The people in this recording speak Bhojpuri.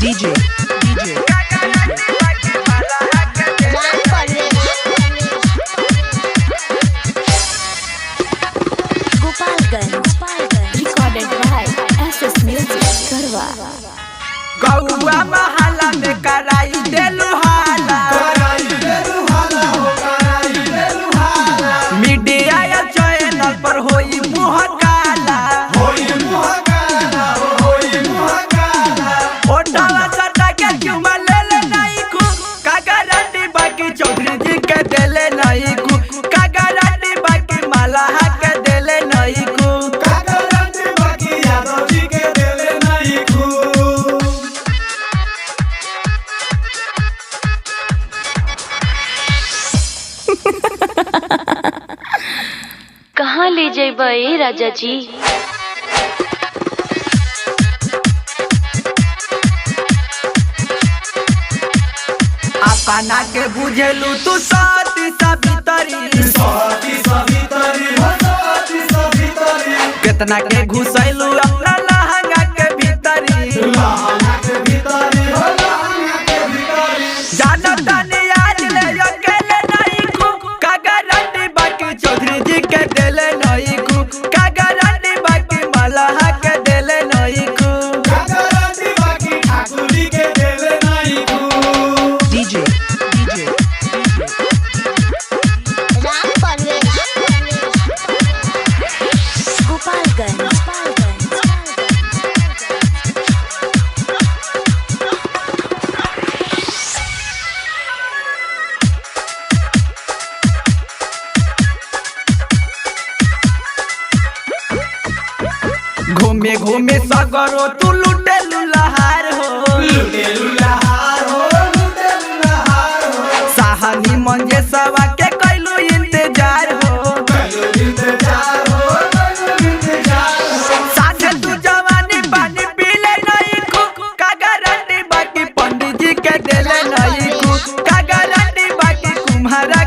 DJ recorded by SS Music करवा गौआ महला में कराई देलु हाला मीडिया या चैनल पर होई मुँह काला ओटावा सटा के चुमा ले ले नहीं कु कागराटी बाकी चौधरी जी के देले नहीं कु कागराटी बाकी मलाहा के देले नहीं कु कागराटी बाकी यादव जी के देले नहीं कु कहाँ ले जेबे राजा जी। अपना के बुझेलू तू साथी सवितरी कितना के घुसैलू अपना लहंगा के भीतरी जाना तानी आज ले अकेले नहीं कु कागराटी बाकी चौधरी जी के देले नहीं कु कागराटी बाकी मलाहा के देले नहीं कु कागराटी बाकी ठाकुर जी के देले नहीं कु DJ घूमे घूमे सगरो तू लुटे लुलहार हो साहनी मंजे सवा के कैलू इंतजार हो साथे तू जवानी पानी पीले नहीं कु कागराटी बाकी पंडित जी के देले नहीं कु कागराटी बाकी कुम्हारा